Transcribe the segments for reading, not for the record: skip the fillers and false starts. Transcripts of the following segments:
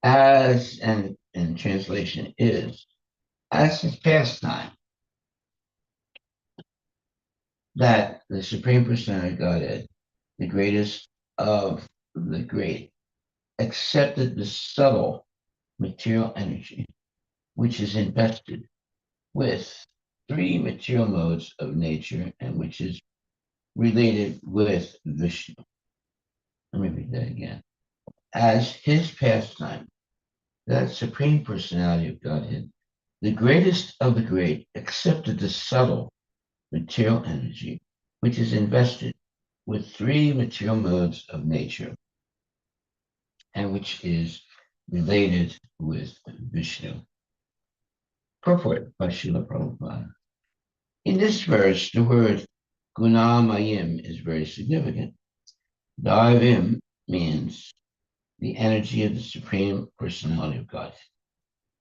as, and in translation is, as his pastime, that the Supreme Personality of Godhead, the greatest of the great, accepted the subtle material energy, which is invested with three material modes of nature and which is related with Vishnu. Let me read that again. As his pastime, that Supreme Personality of Godhead, the greatest of the great, accepted the subtle material energy, which is invested with three material modes of nature and which is related with Vishnu. Purport by Srila Prabhupada. In this verse, the word Gunamayim is very significant. Daivim means the energy of the Supreme Personality of God.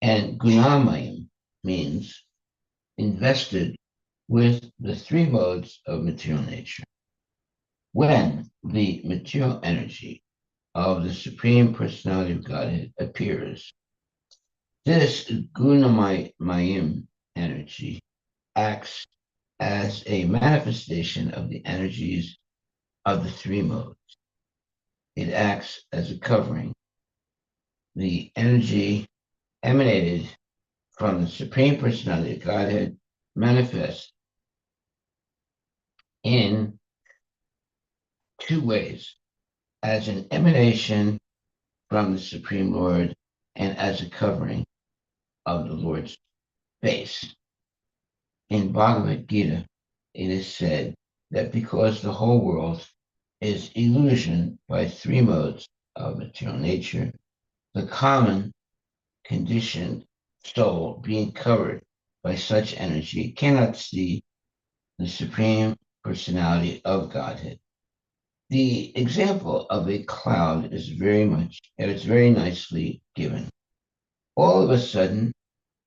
And Gunamayim means invested with the three modes of material nature. When the material energy of the Supreme Personality of Godhead appears, this Gunamayim energy acts as a manifestation of the energies of the three modes. It acts as a covering. The energy emanated from the Supreme Personality of Godhead manifests in two ways, as an emanation from the Supreme Lord and as a covering of the Lord's face. In Bhagavad Gita, it is said that because the whole world is illusion by three modes of material nature, the common conditioned soul being covered by such energy cannot see the Supreme Personality of Godhead. The example of a cloud is very nicely given. All of a sudden,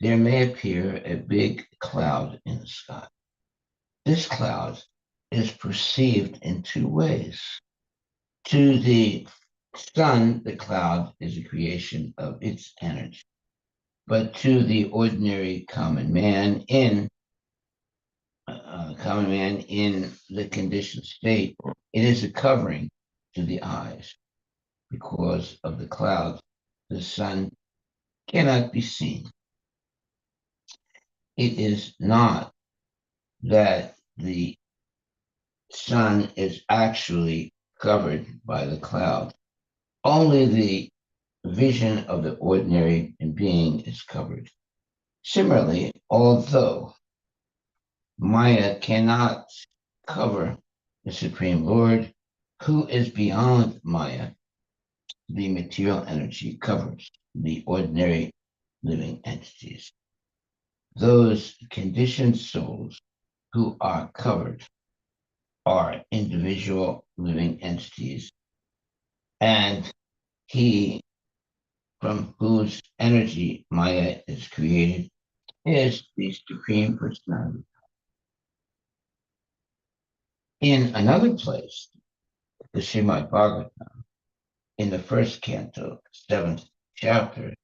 there may appear a big cloud in the sky. This cloud is perceived in two ways. To the sun, the cloud is a creation of its energy. But to the ordinary common man in the conditioned state, it is a covering to the eyes. Because of the cloud, the sun cannot be seen. It is not that the sun is actually covered by the cloud. Only the vision of the ordinary being is covered. Similarly, although Maya cannot cover the Supreme Lord, who is beyond Maya, the material energy covers the ordinary living entities. Those conditioned souls who are covered are individual living entities, and he from whose energy Maya is created is the Supreme Personality. In another place, the Srimad Bhagavatam, in the first canto, 7th chapter,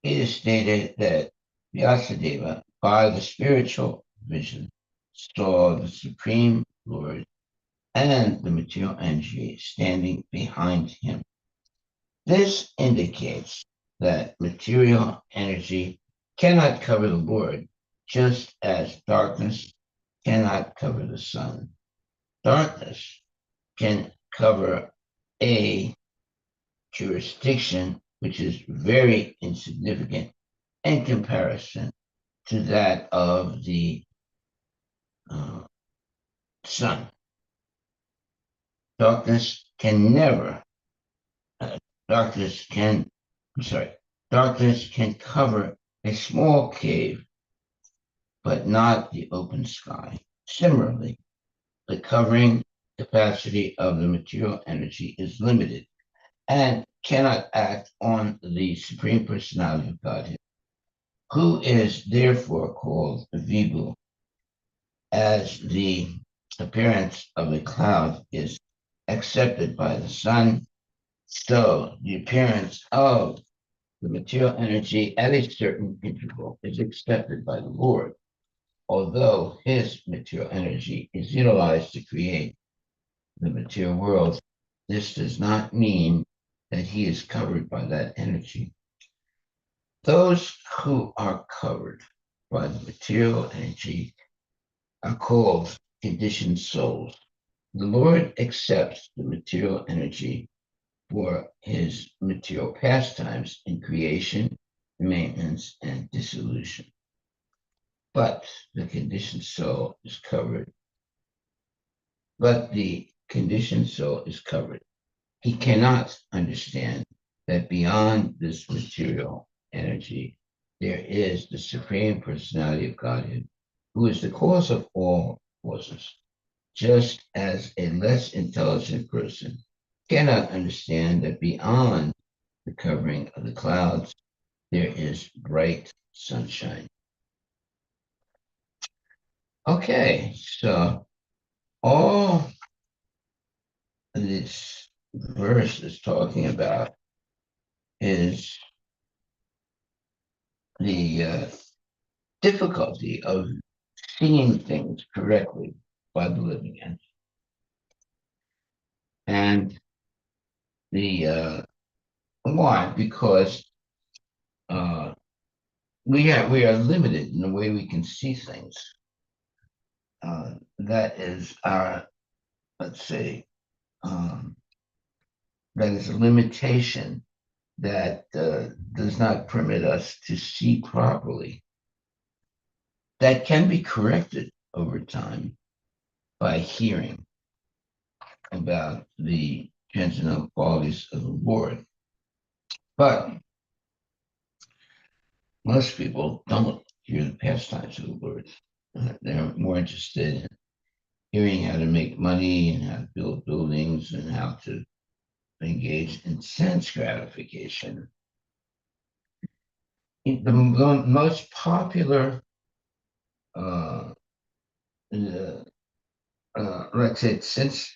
it is stated that Vyasadeva, by the spiritual vision, saw the Supreme Lord and the material energy standing behind him. This indicates that material energy cannot cover the Lord, just as darkness cannot cover the sun. Darkness can cover a jurisdiction which is very insignificant in comparison to that of the sun. Darkness can never, darkness can, darkness can cover a small cave, but not the open sky. Similarly, the covering capacity of the material energy is limited and cannot act on the Supreme Personality of Godhead, who is therefore called Vibhu, as the appearance of a cloud is accepted by the sun, so the appearance of the material energy at a certain interval is accepted by the Lord, although his material energy is utilized to create the material world. This does not mean that he is covered by that energy. Those who are covered by the material energy are called conditioned souls. The Lord accepts the material energy for his material pastimes in creation, maintenance, and dissolution. But the conditioned soul is covered. But the conditioned soul is covered. He cannot understand that beyond this material energy, there is the Supreme Personality of Godhead, who is the cause of all causes, just as a less intelligent person cannot understand that beyond the covering of the clouds, there is bright sunshine. Okay, so all this verse is talking about is the difficulty of seeing things correctly by the living end. And the why? Because we are limited in the way we can see things. That is our, let's say, that is a limitation that does not permit us to see properly. That can be corrected over time by hearing about the transcendental qualities of the Lord. But most people don't hear the pastimes of the Lord. They're more interested in hearing how to make money and how to build buildings and how to engage in sense gratification. The most popular, let's say, since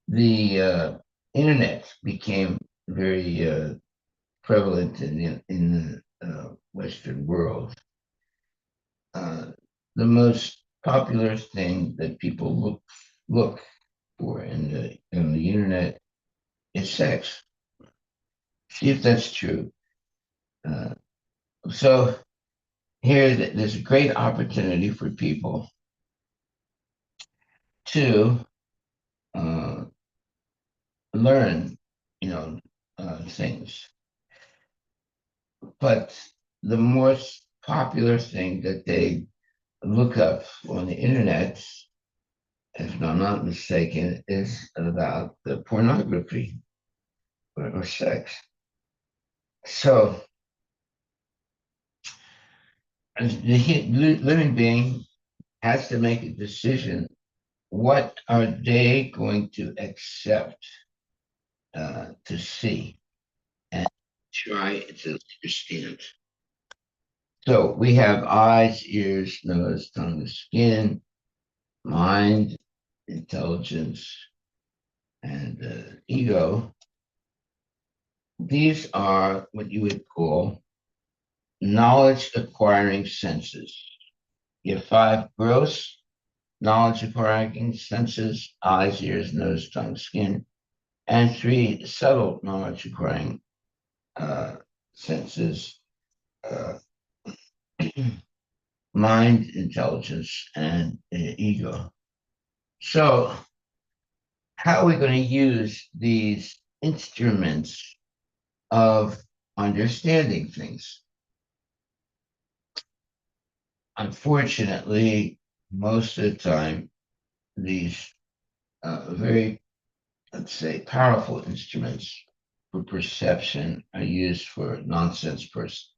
the internet became very prevalent in the Western world, the most popular thing that people look for in the internet is sex. See if that's true. Uh, so here, there's a great opportunity for people to uh, learn, things. But the most popular thing that they look up on the internet, if I'm not mistaken, is about the pornography or sex. So the living being has to make a decision. What are they going to accept to see and try to understand? So we have eyes, ears, nose, tongue, skin, mind, intelligence, and ego. These are what you would call knowledge acquiring senses. You have five gross knowledge acquiring senses: eyes, ears, nose, tongue, skin, and three subtle knowledge acquiring senses: uh, mind, intelligence, and ego. So, how are we going to use these instruments of understanding things? Unfortunately, most of the time, these very, let's say, powerful instruments for perception are used for nonsense purposes.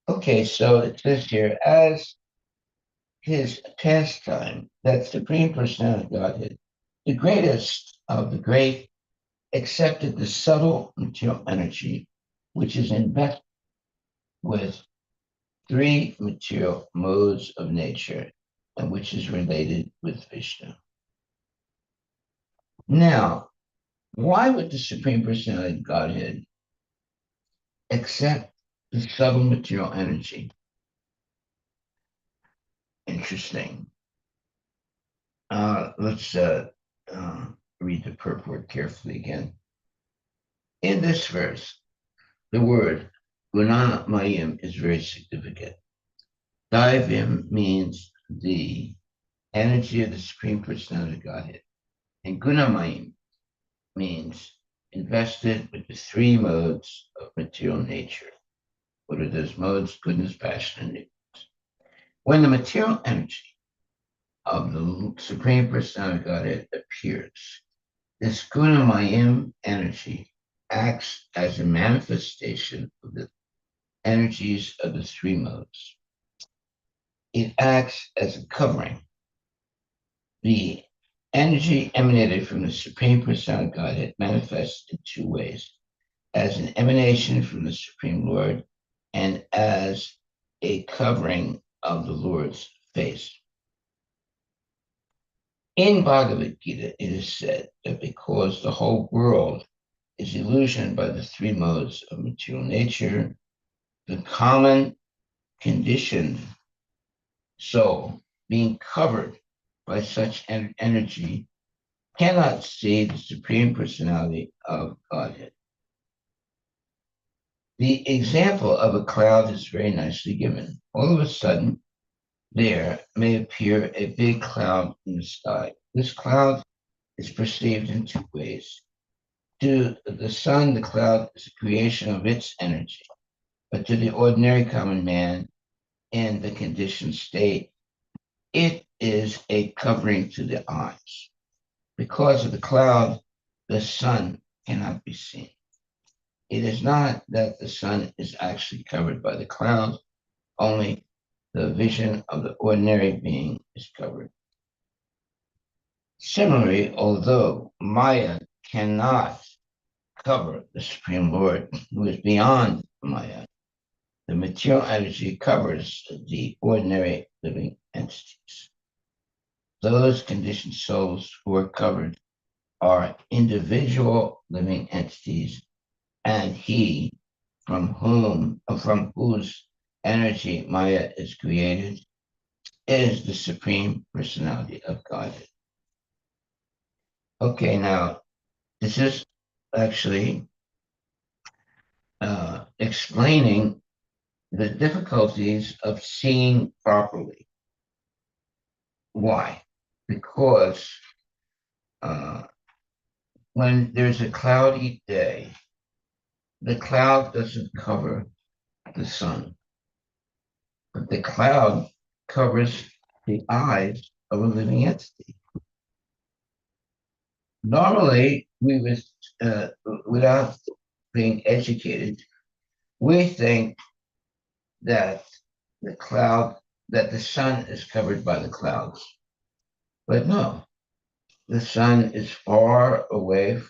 Okay, so it says here, as his pastime, that Supreme Personality of Godhead, the greatest of the great, accepted the subtle material energy, which is invested with three material modes of nature, and which is related with Vishnu. Now, Why would the Supreme Personality of Godhead accept the subtle material energy? Interesting. Let's read the purport carefully again. In this verse, the word Gunamayim is very significant. Daivim means the energy of the Supreme Personality of Godhead, and Gunamayim means invested with the three modes of material nature. What are those modes? Goodness, passion, and ignorance. When the material energy of the Supreme Personality of Godhead appears, this Gunamayim energy acts as a manifestation of the energies of the three modes. It acts as a covering. The energy emanated from the Supreme Personality of Godhead manifests in two ways: as an emanation from the Supreme Lord and as a covering of the Lord's face. In Bhagavad Gita, it is said that because the whole world is illusioned by the three modes of material nature, the common conditioned soul, being covered by such energy, cannot see the Supreme Personality of Godhead. The example of a cloud is very nicely given. All of a sudden, there may appear a big cloud in the sky. This cloud is perceived in two ways. To the sun, the cloud is a creation of its energy, but to the ordinary common man in the conditioned state, it is a covering to the eyes. Because of the cloud, the sun cannot be seen. It is not that the sun is actually covered by the cloud, only the vision of the ordinary being is covered. Similarly, although Maya cannot cover the Supreme Lord, who is beyond Maya, the material energy covers the ordinary living entities. Those conditioned souls who are covered are individual living entities, and he from whose energy Maya is created is the Supreme Personality of Godhead. Okay, now this is actually explaining the difficulties of seeing properly. Why? Because when there's a cloudy day, the cloud doesn't cover the sun, but the cloud covers the eyes of a living entity. Normally, we would, without being educated, we think that that the sun is covered by the clouds. But no, the sun is far away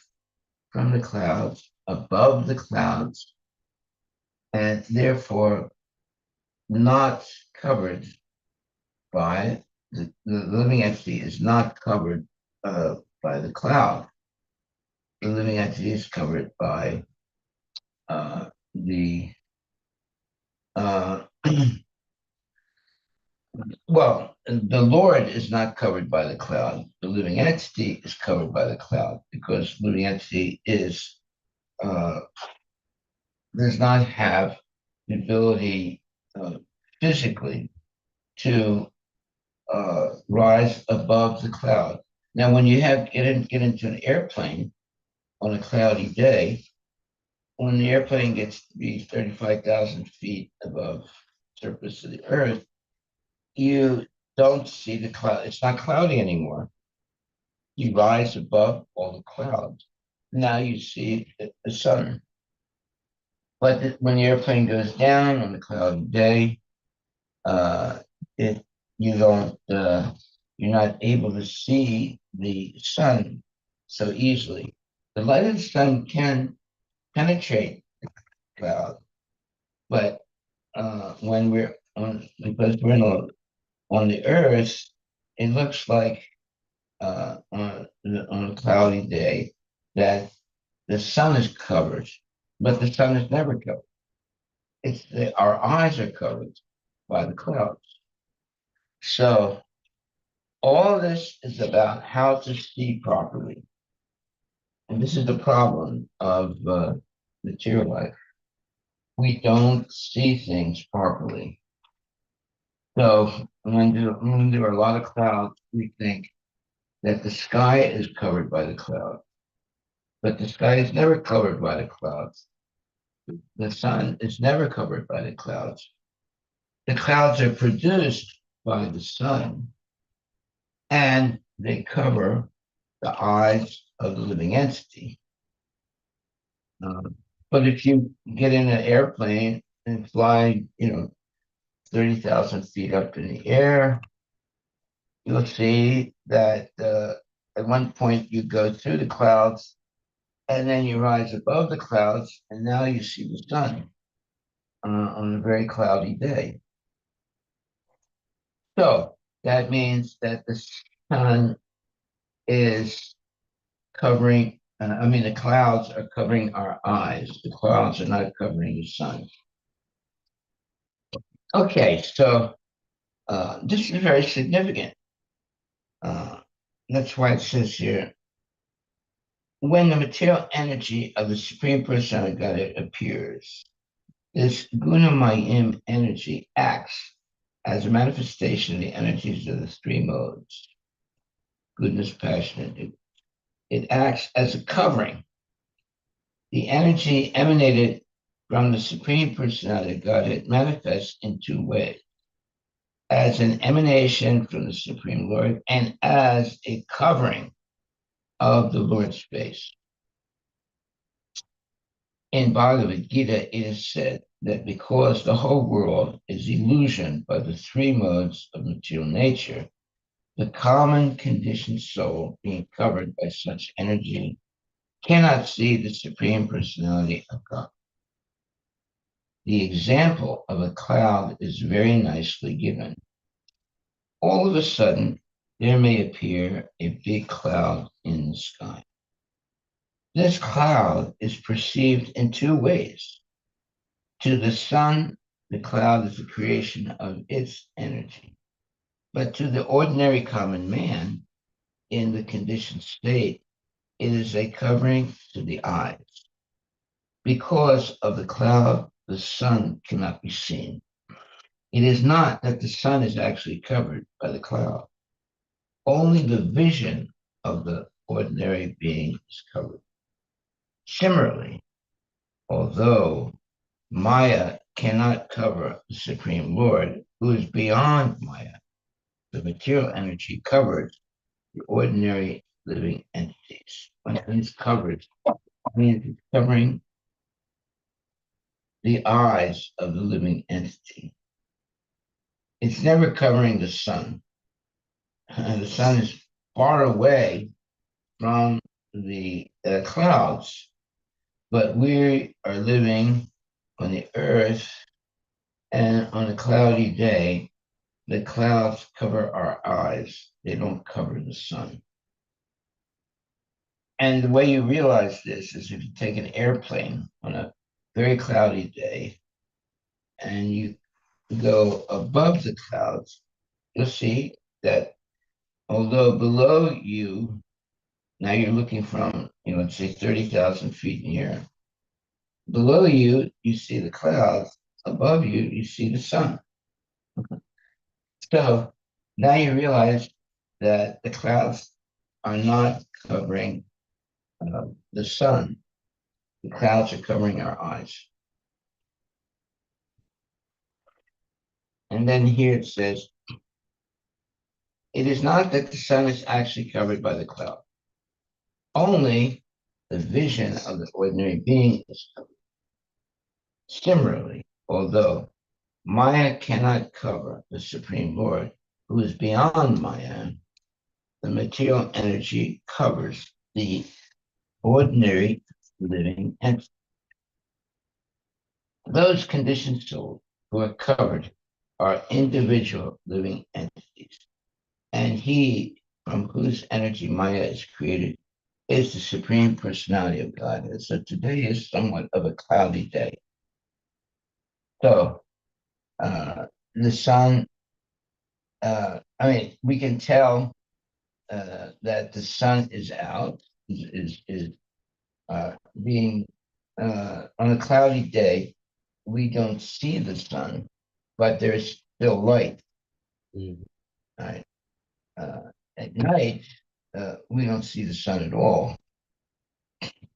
from the clouds, above the clouds, and therefore not covered by the living entity is not covered by the cloud. The living entity is covered by the well, the Lord is not covered by the cloud. The living entity is covered by the cloud because living entity uh, does not have the ability physically to rise above the cloud. Now, when you get into an airplane on a cloudy day, when the airplane gets to be 35,000 feet above the surface of the earth, you don't see the cloud. It's not cloudy anymore. You rise above all the clouds. Now you see the sun. But when the airplane goes down on a cloudy day, uh, it you don't you're not able to see the sun so easily. The light of the sun can penetrate the cloud, but when we're on because we're on the earth, it looks like on a cloudy day that the sun is covered, but the sun is never covered. Our eyes are covered by the clouds. So all this is about how to see properly. And this is the problem of material life. We don't see things properly. So when there are a lot of clouds, we think that the sky is covered by the clouds, but the sky is never covered by the clouds. The sun is never covered by the clouds. The clouds are produced by the sun, and they cover the eyes of the living entity. Uh, but if you get in an airplane and fly, 30,000 feet up in the air, you'll see that at one point you go through the clouds and then you rise above the clouds, and now you see the sun on a very cloudy day. So that means that the sun is covering, the clouds are covering our eyes. The clouds are not covering the sun. Okay, so this is very significant. Uh, that's why it says here, when the material energy of the Supreme Personality of Godhead appears, this Gunamayim energy acts as a manifestation of the energies of the three modes, goodness, passion, and it acts as a covering. The energy emanated from the Supreme Personality of Godhead manifests in two ways: as an emanation from the Supreme Lord and as a covering of the Lord's face. In Bhagavad Gita, it is said that because the whole world is illusioned by the three modes of material nature, the common conditioned soul, being covered by such energy, cannot see the Supreme Personality of God. The example of a cloud is very nicely given. All of a sudden, there may appear a big cloud in the sky. This cloud is perceived in two ways. To the sun, the cloud is a creation of its energy. But to the ordinary common man, in the conditioned state, it is a covering to the eyes. Because of the cloud, the sun cannot be seen. It is not that the sun is actually covered by the cloud. Only the vision of the ordinary being is covered. Similarly, although Maya cannot cover the Supreme Lord, who is beyond Maya, the material energy covers the ordinary living entities. When it is covered, it means it's covering the eyes of the living entity. It's never covering the sun. The sun is far away from the clouds, but we are living on the earth, and on a cloudy day, the clouds cover our eyes. They don't cover the sun. And the way you realize this is if you take an airplane on a very cloudy day and you go above the clouds, you'll see that although below you, now you're looking from, let's say 30,000 feet in the air. Below you, you see the clouds. Above you, you see the sun. So now you realize that the clouds are not covering the sun. The clouds are covering our eyes. And then here it says, it is not that the sun is actually covered by the cloud. Only the vision of the ordinary being is covered. Similarly, although Maya cannot cover the Supreme Lord, who is beyond Maya, the material energy covers the ordinary living entities. Those conditioned souls who are covered are individual living entities, and he from whose energy Maya is created is the Supreme Personality of Godhead. So today is somewhat of a cloudy day. So the sun, I mean, we can tell that the sun is out, is being on a cloudy day. We don't see the sun, but there's still light. Mm. Right? At night, we don't see the sun at all,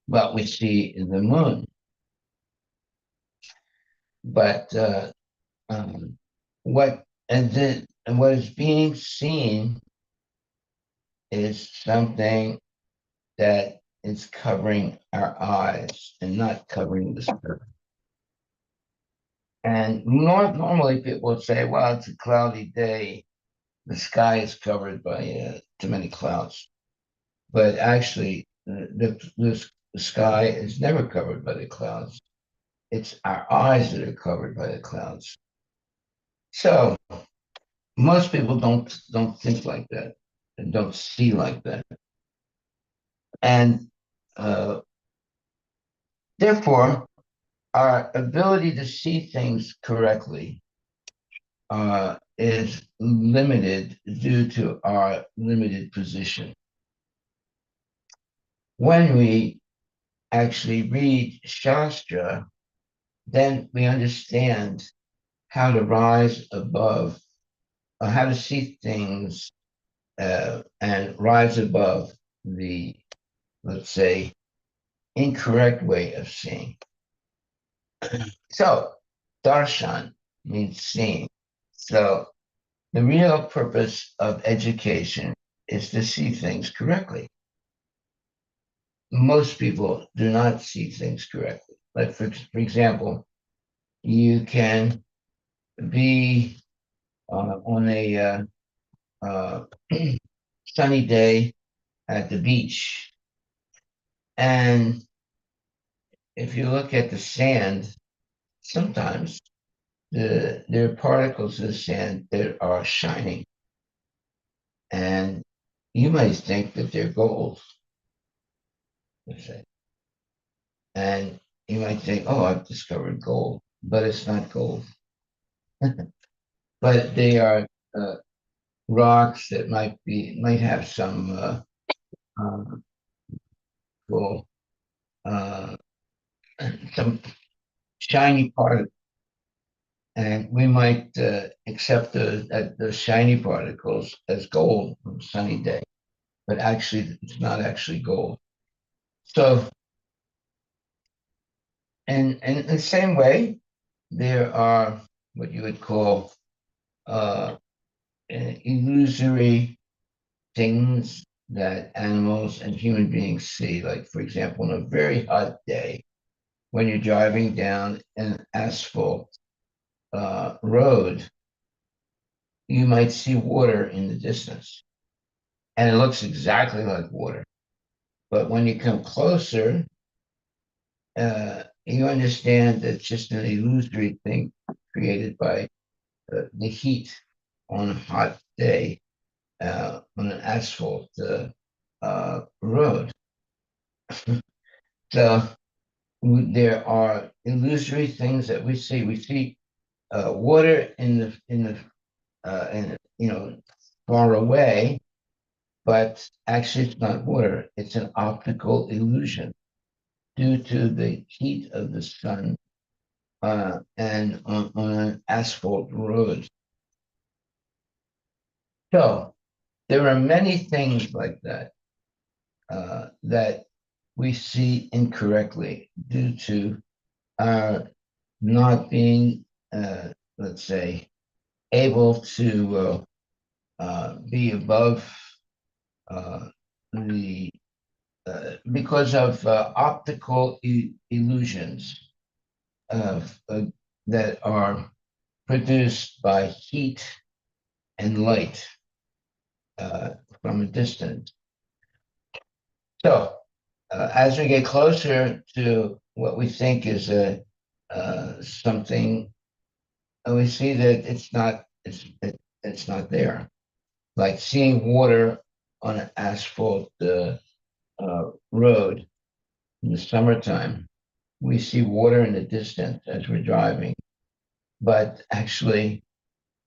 but we see the moon. But what and what is being seen is something that is covering our eyes and not covering the spirit. And normally people would say, well, it's a cloudy day. The sky is covered by too many clouds. But actually, the sky is never covered by the clouds. It's our eyes that are covered by the clouds. So most people don't think like that and don't see like that. And uh, therefore, our ability to see things correctly is limited due to our limited position. When we actually read Shastra, then we understand how to rise above, how to see things and rise above the, let's say, incorrect way of seeing. So, darshan means seeing. So, the real purpose of education is to see things correctly. Most people do not see things correctly. Like, for example, you can be on a uh, sunny day at the beach, and if you look at the sand, sometimes there are particles of sand that are shining, and you might think that they're gold. And you might think, oh, I've discovered gold, but it's not gold. But they are uh, rocks that might have some uh, well, uh, some shiny part, and we might accept the shiny particles as gold on a sunny day, but actually it's not actually gold. So, and in the same way, there are what you would call uh, illusory things that animals and human beings see. Like, for example, on a very hot day, when you're driving down an asphalt road, you might see water in the distance, and it looks exactly like water. But when you come closer, you understand that it's just an illusory thing created by the heat on a hot day on an asphalt road. So there are illusory things that we see. We see water in far away, but actually it's not water. It's an optical illusion due to the heat of the sun and on an asphalt road. So there are many things like that that we see incorrectly due to our not being, let's say, able to be above uh, the because of optical illusions of, that are produced by heat and light from a distance. So, as we get closer to what we think is a something, we see that it's not there. Like seeing water on an asphalt road in the summertime, we see water in the distance as we're driving, but actually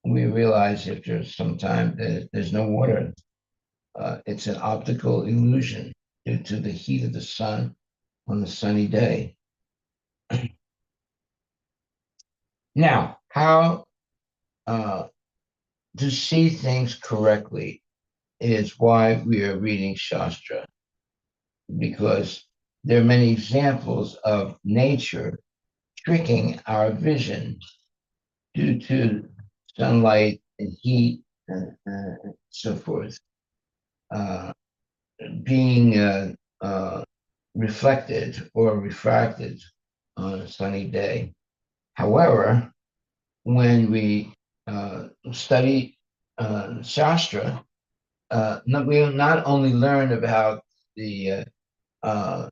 we realize after some time that there's no water. It's an optical illusion due to the heat of the sun on a sunny day. Now, how to see things correctly is why we are reading Shastra, because there are many examples of nature tricking our vision due to sunlight and heat and so forth, uh, being reflected or refracted on a sunny day. However, when we study Shastra, we'll not only learn about the uh,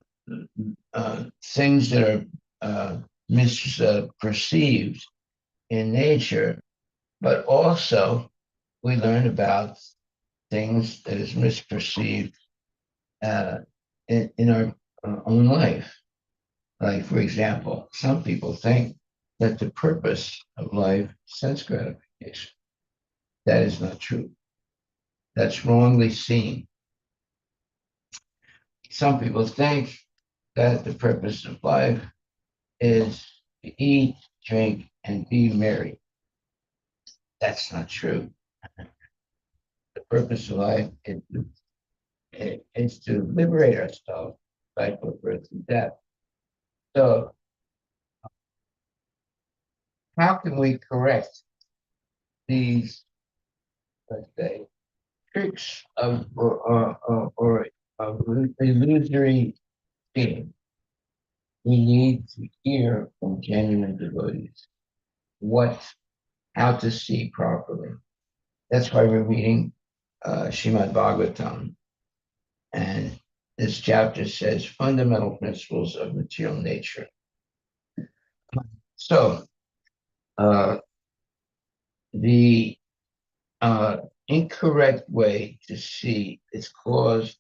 things that are misperceived in nature, but also we learn about things that is misperceived uh, in our own life. Like, for example, some people think that the purpose of life is sense gratification. That is not true. That's wrongly seen. Some people think that the purpose of life is to eat, drink, and be merry. That's not true. The purpose of life is to liberate ourselves by birth and death. So, how can we correct these, let's say, tricks or of illusory seeing? We need to hear from genuine devotees what how to see properly. That's why we're reading Shrimad Bhagavatam, and this chapter says fundamental principles of material nature. So uh, the incorrect way to see is caused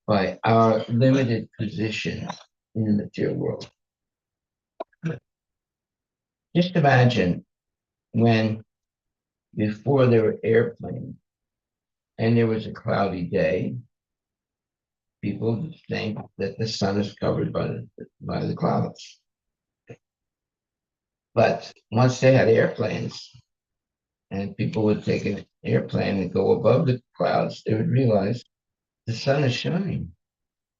by our limited position in the material world. Just imagine when before there were airplanes and there was a cloudy day, people think that the sun is covered by the clouds. But once they had airplanes and people would take an airplane and go above the clouds, they would realize the sun is shining.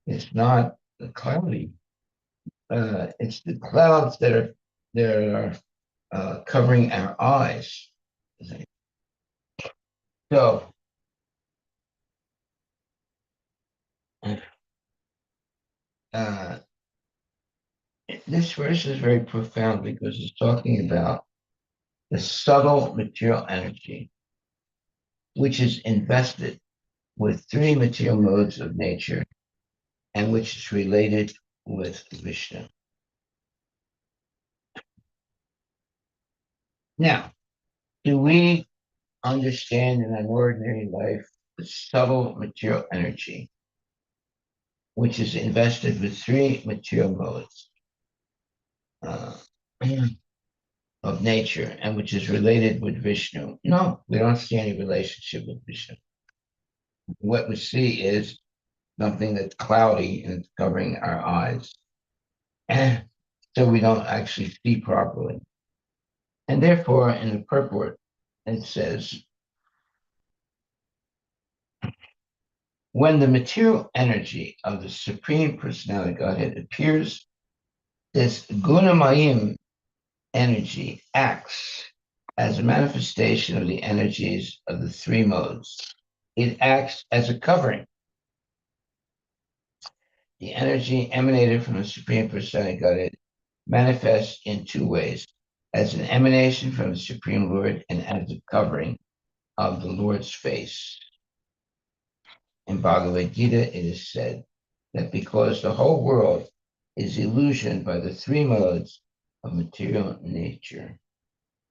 It's not cloudy. It's the clouds that are covering our eyes. So uh, this verse is very profound because it's talking about the subtle material energy, which is invested with three material modes of nature and which is related with Vishnu. Now, do we understand in an ordinary life the subtle material energy, which is invested with three material modes uh, of nature and which is related with Vishnu? No, we don't see any relationship with Vishnu. What we see is something that's cloudy and it's covering our eyes. And so we don't actually see properly. And therefore, in the purport, it says, when the material energy of the Supreme Personality Godhead appears, this Gunamayim energy acts as a manifestation of the energies of the three modes. It acts as a covering. The energy emanated from the Supreme Personality Godhead manifests in two ways: as an emanation from the Supreme Lord and as a covering of the Lord's face. In Bhagavad Gita, it is said that because the whole world is illusioned by the three modes of material nature,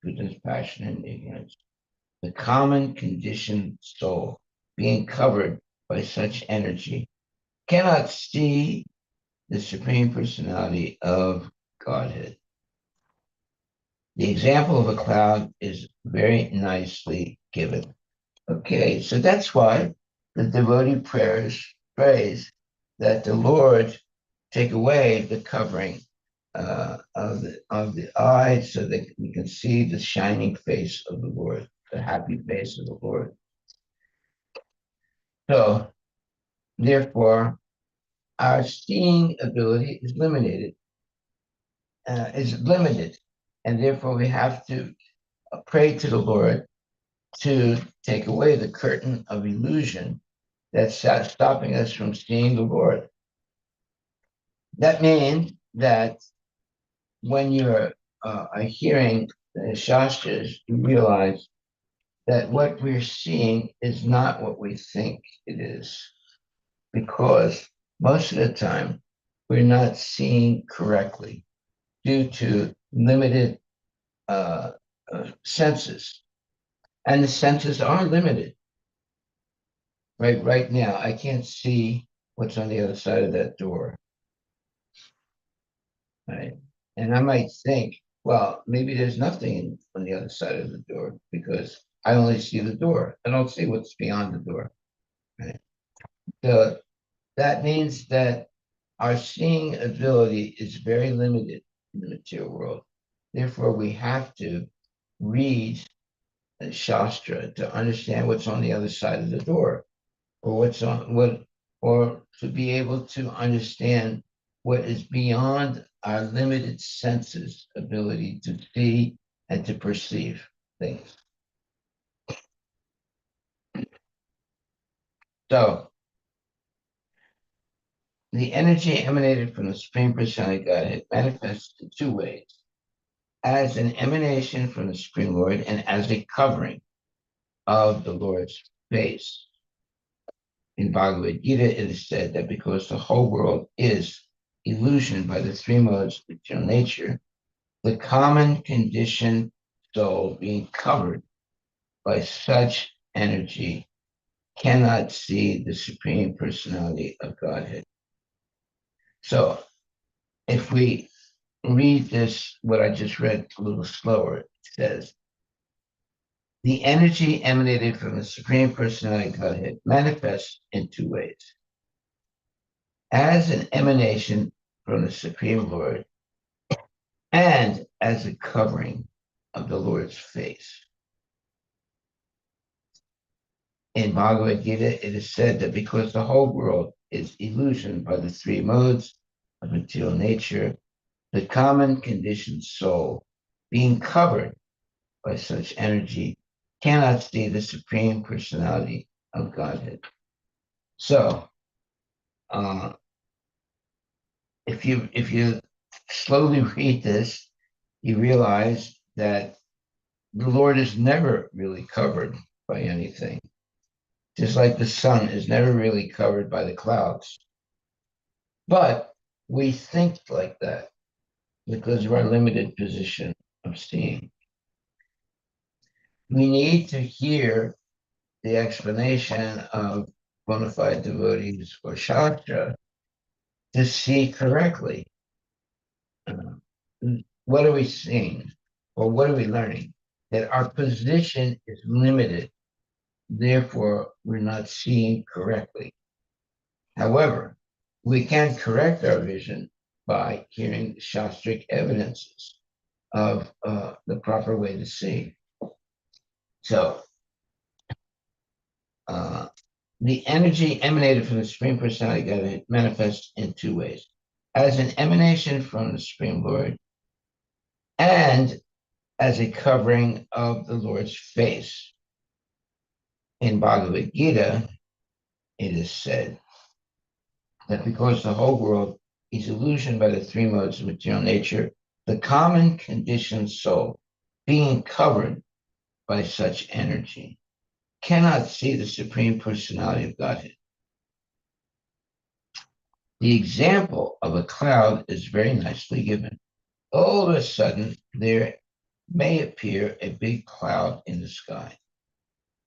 goodness, passion, and ignorance, the common conditioned soul, being covered by such energy, cannot see the Supreme Personality of Godhead. The example of a cloud is very nicely given. Okay, so that's why the devotee prayers prays that the Lord take away the covering of the eye so that we can see the shining face of the Lord, the happy face of the Lord. So, therefore, our seeing ability is limited, and therefore we have to pray to the Lord to take away the curtain of illusion that's stopping us from seeing the Lord. That means that when you're hearing the Shastras, you realize that what we're seeing is not what we think it is, because most of the time we're not seeing correctly due to limited senses. And the senses are limited. Right now, I can't see what's on the other side of that door. Right. And I might think, well, maybe there's nothing on the other side of the door because I only see the door. I don't see what's beyond the door. Right. So that means that our seeing ability is very limited in the material world. Therefore, we have to read the Shastra to understand what's on the other side of the door, or or to be able to understand what is beyond our limited senses ability to see and to perceive things. So the energy emanated from the Supreme Personality Godhead manifests in two ways: as an emanation from the Supreme Lord and as a covering of the Lord's face. In Bhagavad Gita, it is said that because the whole world is illusioned by the three modes of material nature, the common conditioned soul being covered by such energy cannot see the Supreme Personality of Godhead. So if we read this, what I just read a little slower, it says, the energy emanated from the Supreme Personality of Godhead manifests in two ways: as an emanation from the Supreme Lord and as a covering of the Lord's face. In Bhagavad Gita, it is said that because the whole world is illusioned by the three modes of material nature, the common conditioned soul, being covered by such energy, cannot see the Supreme Personality of Godhead. So, if you slowly read this, you realize that the Lord is never really covered by anything, just like the sun is never really covered by the clouds. But we think like that because of our limited position of seeing. We need to hear the explanation of bona fide devotees or Shastra to see correctly. What are we seeing? Or what are we learning? That our position is limited. Therefore, we're not seeing correctly. However, we can correct our vision by hearing Shastric evidences of the proper way to see. So, the energy emanated from the Supreme Personality Godhead manifests in two ways: as an emanation from the Supreme Lord and as a covering of the Lord's face. In Bhagavad Gita, it is said that because the whole world is illusioned by the three modes of material nature, the common conditioned soul, being covered by such energy, cannot see the Supreme Personality of Godhead. The example of a cloud is very nicely given. All of a sudden, there may appear a big cloud in the sky.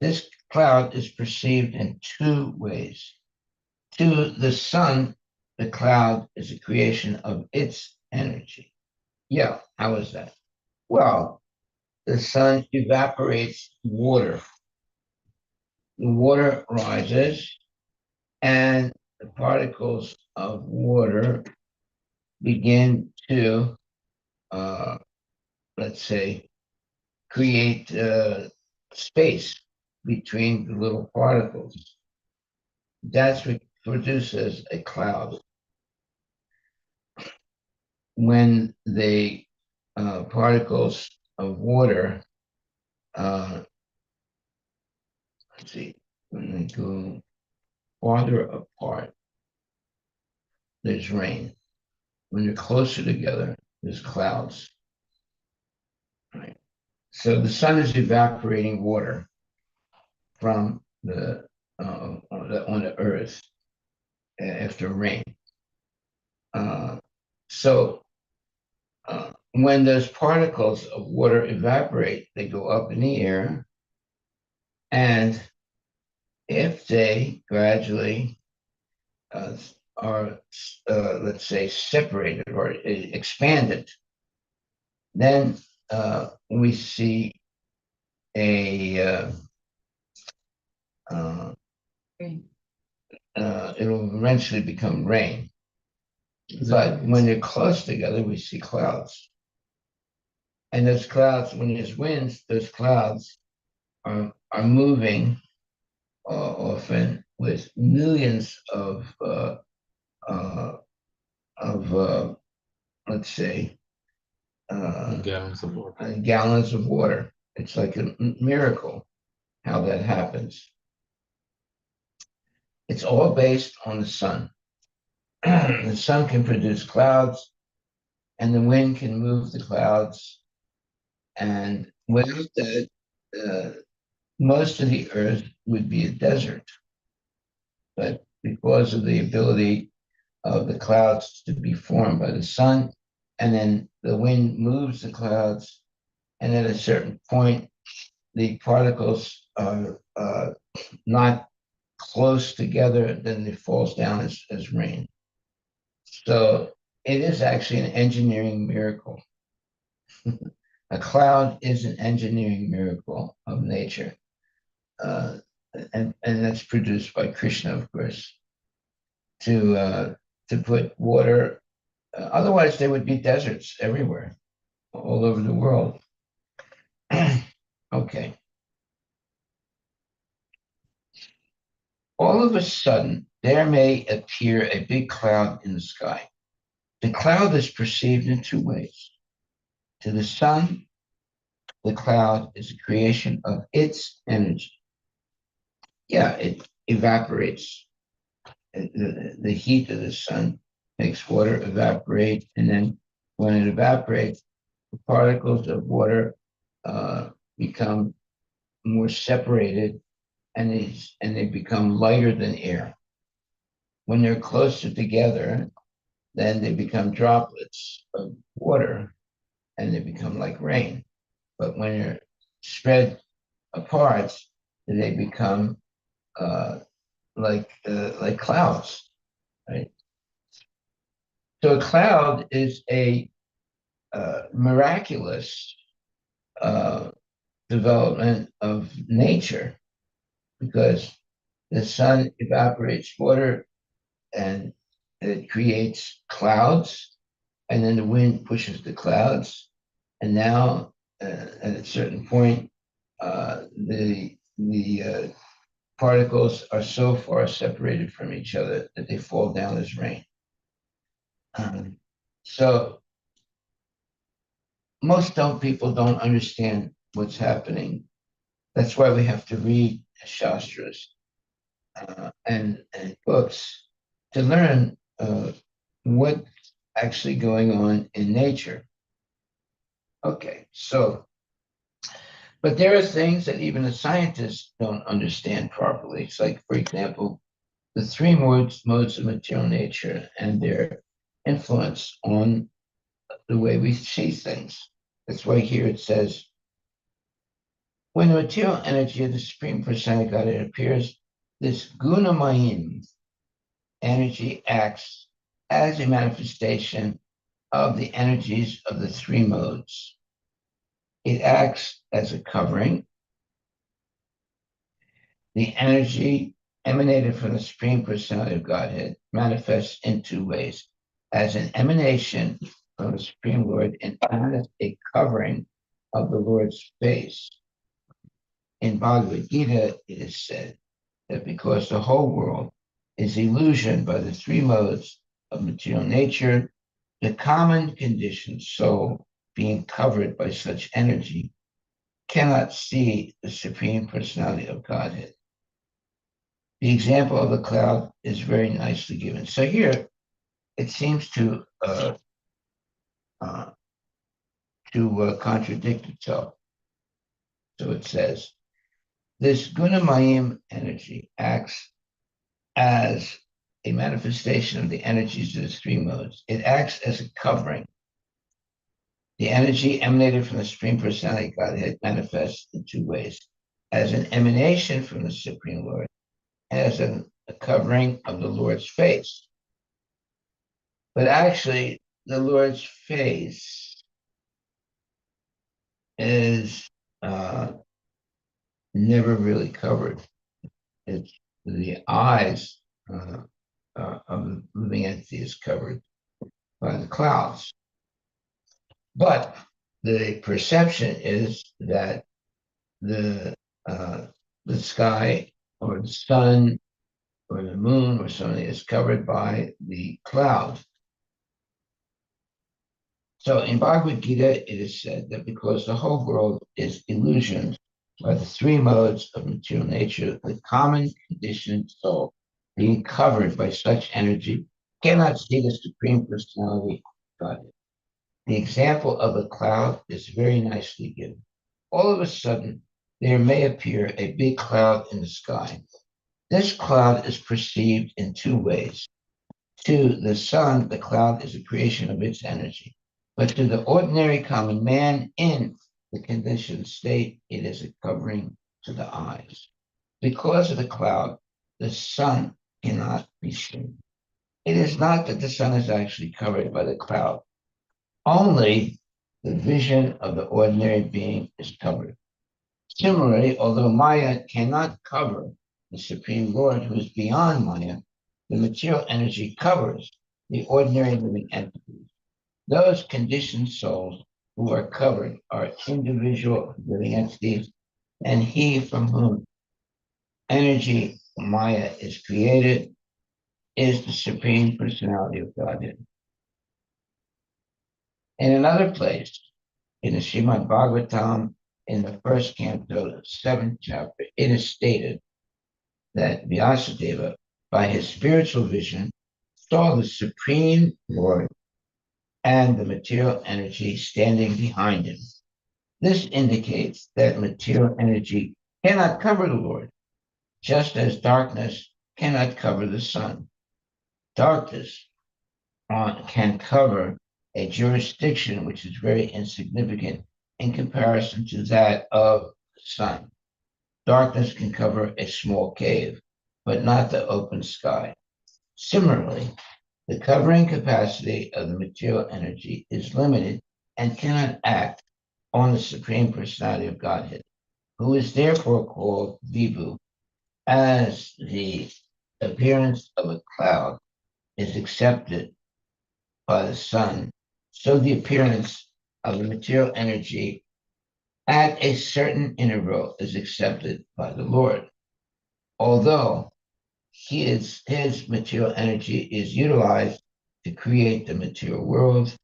This cloud is perceived in two ways. To the sun, the cloud is a creation of its energy. Yeah, how is that? Well, the sun evaporates water. The water rises, and the particles of water begin to, uh, let's say, create space between the little particles. That's what produces a cloud. When the particles of water, uh, let's see, when they go farther apart, there's rain. When they're closer together, there's clouds. Right. So the sun is evaporating water from the earth after rain. Uh, so when those particles of water evaporate, they go up in the air, and if they gradually uh, are, let's say, separated or expanded, then we see a uh, it'll eventually become rain. But when they're close together, we see clouds. And those clouds, when there's winds, those clouds are moving often with millions uh, of let's say, gallons of water. It's like a miracle how that happens. It's all based on the sun. The sun can produce clouds, and the wind can move the clouds. And without that, uh, most of the earth would be a desert. But because of the ability of the clouds to be formed by the sun, and then the wind moves the clouds, and at a certain point, the particles are not close together, then it falls down as rain. So it is actually an engineering miracle. A cloud is an engineering miracle of nature. Uh, and that's produced by Krishna, of course, to uh, to put water. Otherwise, there would be deserts everywhere, all over the world. Okay. All of a sudden, there may appear a big cloud in the sky. The cloud is perceived in two ways. To the sun, the cloud is a creation of its energy. Yeah, it evaporates. The heat of the sun makes water evaporate, and then when it evaporates, the particles of water become more separated, and they become lighter than air. When they're closer together, then they become droplets of water, and they become like rain. But when they're spread apart, they become like clouds, right? So a cloud is a miraculous uh, development of nature because the sun evaporates water and it creates clouds, and then the wind pushes the clouds, and now at a certain point, the particles are so far separated from each other that they fall down as rain. So most people don't understand what's happening. That's why we have to read shastras and books to learn what's actually going on in nature. Okay, so, but there are things that even the scientists don't understand properly. It's like, for example, the three modes of material nature and their influence on the way we see things. That's why here it says, when the material energy of the Supreme Personified Godhead appears, this gunamayim, energy acts as a manifestation of the energies of the three modes. It acts as a covering. The energy emanated from the Supreme Personality of Godhead manifests in two ways: as an emanation from the Supreme Lord and as a covering of the Lord's face. In Bhagavad Gita, it is said that because the whole world is illusioned by the three modes of material nature, the common conditioned soul, being covered by such energy, cannot see the Supreme Personality of Godhead. The example of the cloud is very nicely given. So here, it seems to contradict itself. So it says, this Gunamayim energy acts as a manifestation of the energies of the three modes. It acts as a covering. The energy emanated from the Supreme Personality of Godhead manifests in two ways: as an emanation from the Supreme Lord, as a covering of the Lord's face. But actually, the Lord's face is never really covered. It's the eyes of the living entity is covered by the clouds. But the perception is that the sky or the sun or the moon or something is covered by the cloud. So in Bhagavad Gita, it is said that because the whole world is illusioned by the three modes of material nature, the common conditioned soul, being covered by such energy, cannot see the Supreme Personality of God. The example of a cloud is very nicely given. All of a sudden, there may appear a big cloud in the sky. This cloud is perceived in two ways. To the sun, the cloud is a creation of its energy. But to the ordinary common man in the conditioned state, it is a covering to the eyes. Because of the cloud, the sun cannot be seen. It is not that the sun is actually covered by the cloud. Only the vision of the ordinary being is covered. Similarly, although Maya cannot cover the Supreme Lord who is beyond Maya, the material energy covers the ordinary living entities. Those conditioned souls who are covered are individual living entities, and he from whom energy Maya is created is the Supreme Personality of Godhead. In another place, in the Srimad Bhagavatam, in the first canto, 7th chapter, it is stated that Vyasadeva, by his spiritual vision, saw the Supreme Lord and the material energy standing behind him. This indicates that material energy cannot cover the Lord, just as darkness cannot cover the sun. Darkness can cover a jurisdiction which is very insignificant in comparison to that of the sun. Darkness can cover a small cave, but not the open sky. Similarly, the covering capacity of the material energy is limited and cannot act on the Supreme Personality of Godhead, who is therefore called Vibhu. As the appearance of a cloud is accepted by the sun, so the appearance of the material energy at a certain interval is accepted by the Lord. Although his material energy is utilized to create the material world,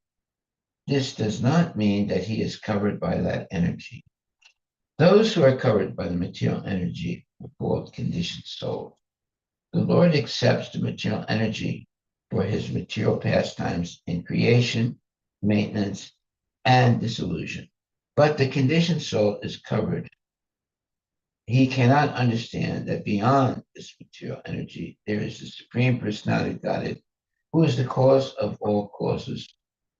this does not mean that he is covered by that energy. Those who are covered by the material energy are called conditioned souls. The Lord accepts the material energy for his material pastimes in creation, maintenance, and dissolution. But the conditioned soul is covered. He cannot understand that beyond this material energy, there is the Supreme Personality of Godhead, who is the cause of all causes,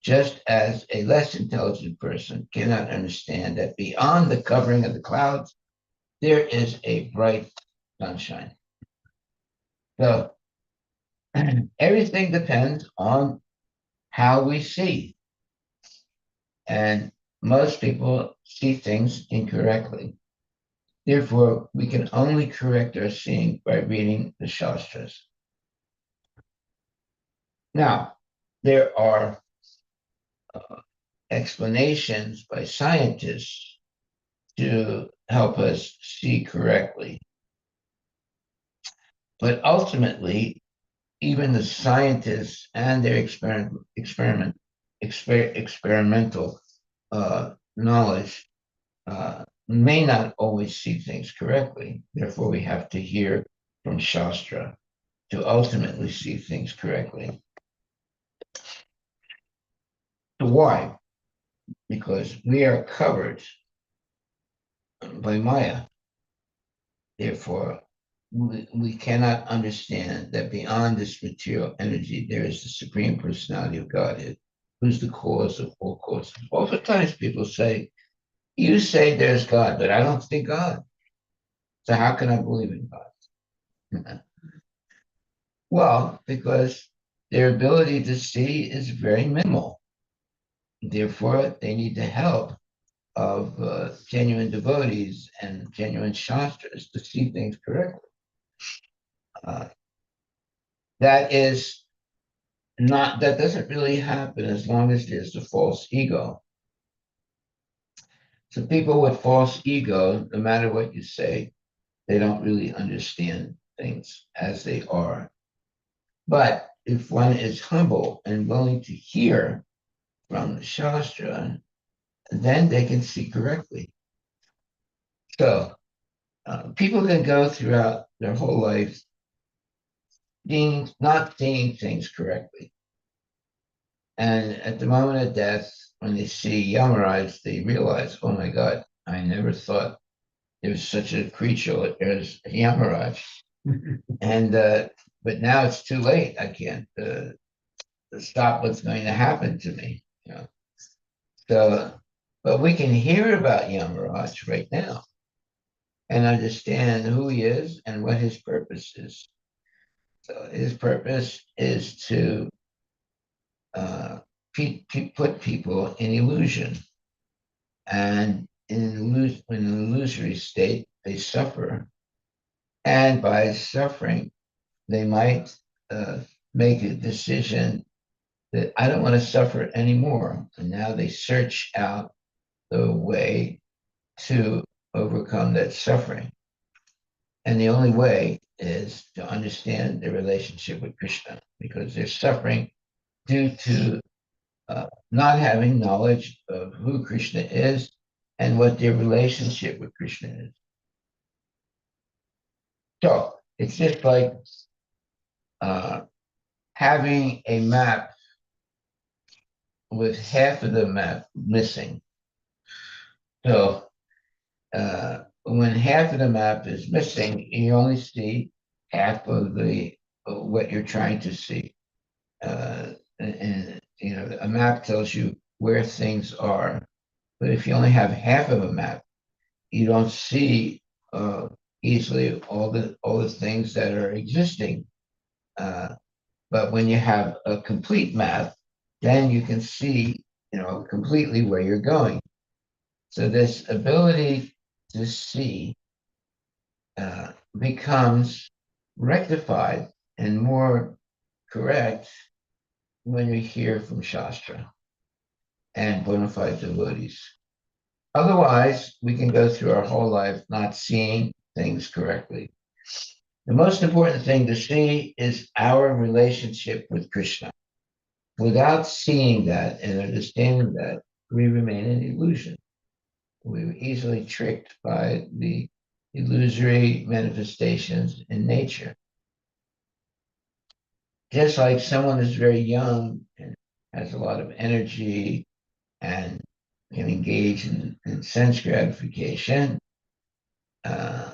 just as a less intelligent person cannot understand that beyond the covering of the clouds, there is a bright sunshine. So Everything depends on how we see. And most people see things incorrectly. Therefore, we can only correct our seeing by reading the Shastras. Now, there are explanations by scientists to help us see correctly. But ultimately, even the scientists and their experimental knowledge may not always see things correctly. Therefore, we have to hear from Shastra to ultimately see things correctly. So why? Because we are covered by Maya. Therefore, we cannot understand that beyond this material energy, there is the Supreme Personality of Godhead, who's the cause of all causes. Oftentimes people say, you say there's God, but I don't see God. So how can I believe in God? Well, because their ability to see is very minimal. Therefore, they need the help of genuine devotees and genuine shastras to see things correctly. Uh, that is not, that doesn't really happen as long as there's a false ego. So people with false ego, no matter what you say, they don't really understand things as they are. But if one is humble and willing to hear from the Shastra, then they can see correctly. So people can go throughout their whole life not seeing things correctly. And at the moment of death, when they see Yamaraj, they realize, oh my God, I never thought there was such a creature as Yamaraj. And but now it's too late. I can't stop what's going to happen to me. You know? So, but we can hear about Yamaraj right now and understand who he is and what his purpose is. So his purpose is to put people in illusion. And in an illusory state, they suffer. And by suffering, they might make a decision that I don't want to suffer anymore. And now they search out the way to overcome that suffering. And the only way is to understand their relationship with Krishna because they're suffering due to not having knowledge of who Krishna is and what their relationship with Krishna is. So it's just like uh, having a map with half of the map missing. So when half of the map is missing, you only see half of the what you're trying to see. And you know, a map tells you where things are, but if you only have half of a map, you don't see easily all the things that are existing. Uh, but when you have a complete map, then you can see, you know, completely where you're going. So this ability to see becomes rectified and more correct when we hear from Shastra and bona fide devotees. Otherwise, we can go through our whole life not seeing things correctly. The most important thing to see is our relationship with Krishna. Without seeing that and understanding that, we remain in illusion. We were easily tricked by the illusory manifestations in nature. Just like someone is very young and has a lot of energy and can engage in sense gratification, uh,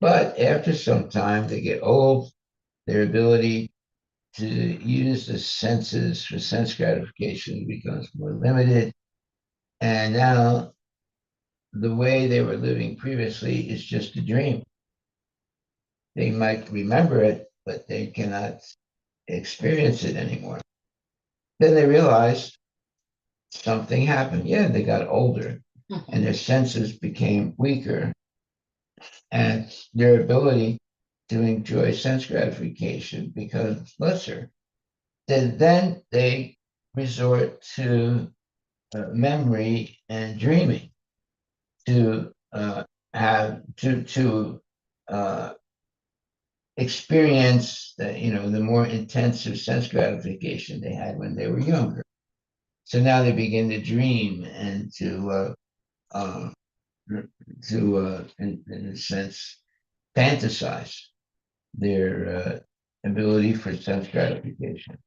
but after some time they get old, their ability to use the senses for sense gratification becomes more limited. And now the way they were living previously is just a dream. They might remember it, but they cannot experience it anymore. Then they realized something happened. Yeah, they got older and their senses became weaker and their ability to enjoy sense gratification becomes lesser. Then they resort to memory and dreaming to have to uh, experience the more intensive sense gratification they had when they were younger. So now they begin to dream and uh, in a sense, fantasize their ability for sense gratification.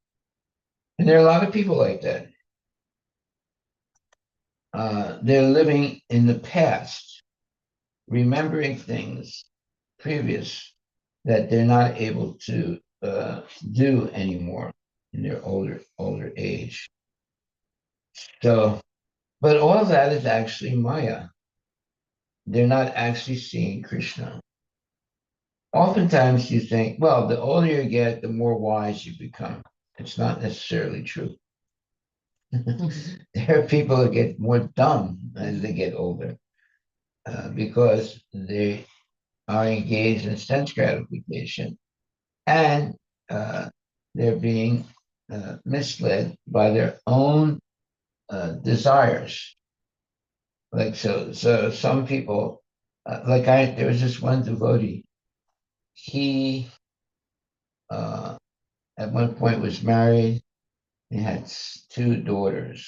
And there are a lot of people like that. They're living in the past, remembering things previous that they're not able to do anymore in their older age. So, but all of that is actually Maya. They're not actually seeing Krishna. Oftentimes you think, well, the older you get, the more wise you become. It's not necessarily true. There are people who get more dumb as they get older because they are engaged in sense gratification and uh, they're being misled by their own desires. Like so some people, there was this one devotee. He uh, at one point was married. He had two daughters.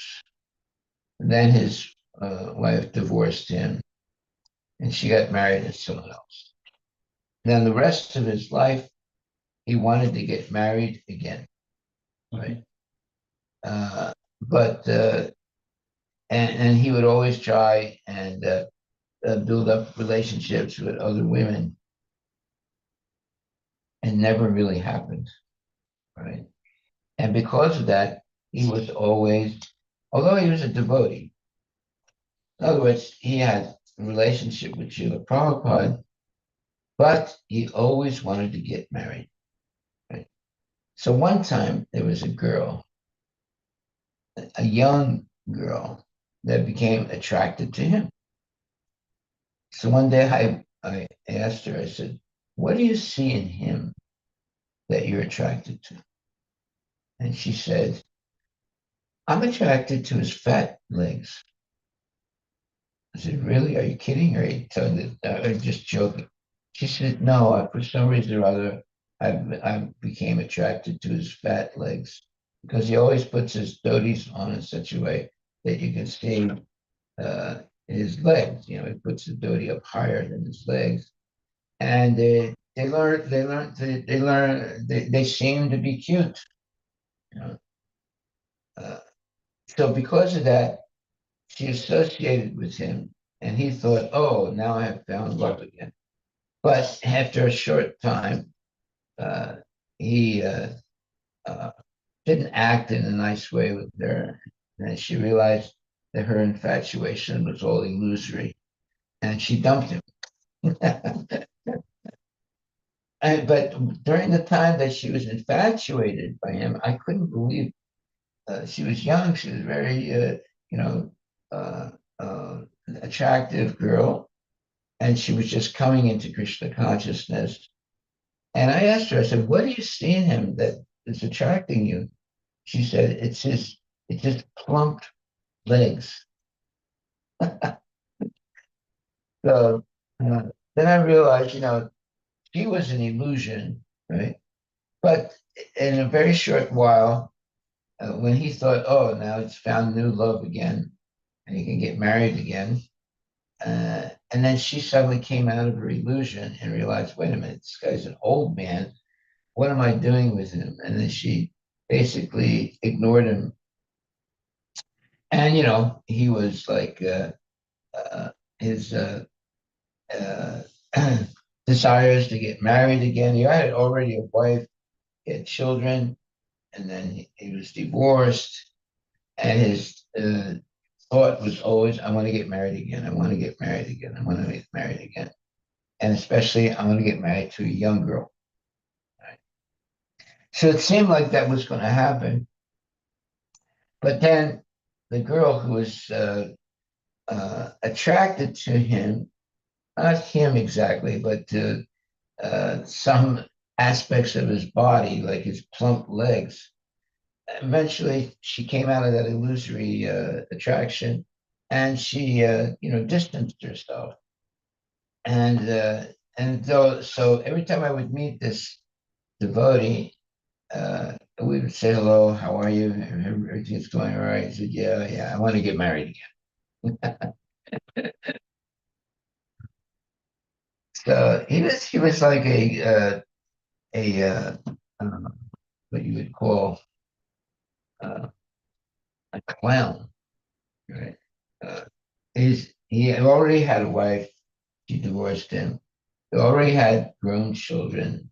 And then his wife divorced him, and she got married to someone else. Then the rest of his life, he wanted to get married again, right? But and he would always try and build up relationships with other women, and never really happened, right? And because of that, he was always, although he was a devotee, in other words, he had a relationship with Srila Prabhupada, but he always wanted to get married, right? So one time there was a girl, a young girl, that became attracted to him. So one day I asked her, I said, what do you see in him that you're attracted to? And she said, I'm attracted to his fat legs. I said, really? Are you kidding? Or are you telling or just joking? She said, no, for some reason or other, I became attracted to his fat legs because he always puts his dhotis on in such a way that you can see his legs. He puts the dhoti up higher than his legs. And they seem to be cute. You know? Uh, so because of that, she associated with him, and he thought, "Oh, now I have found love again." But after a short time, uh, he uh, didn't act in a nice way with her, and she realized that her infatuation was all illusory, and she dumped him. But during the time that she was infatuated by him, I couldn't believe she was young. She was very, you know, uh, uh, attractive girl, and she was just coming into Krishna consciousness. And I asked her, I said, "What do you see in him that is attracting you?" She said, "It's his plump legs." So then I realized, she was an illusion, right? But in a very short while, when he thought, "Oh, now he's found new love again, and he can get married again," and then she suddenly came out of her illusion and realized, "Wait a minute, this guy's an old man. What am I doing with him?" And then she basically ignored him. And, he was like, his uh, desires to get married again. He had already a wife, he had children, and then he was divorced. And his thought was always, I want to get married again. I want to get married again. I want to get married again. And especially, I want to get married to a young girl. Right? So it seemed like that was going to happen. But then the girl who was attracted to him, not him exactly, but to some aspects of his body, like his plump legs. Eventually, she came out of that illusory attraction, and she, distanced herself. And so every time I would meet this devotee, we would say hello, how are you? Everything's going all right. He said, yeah, yeah, I want to get married again. So he was like a I don't know what you would call uh, a clown, right? Uh, he already had a wife. She divorced him. He already had grown children,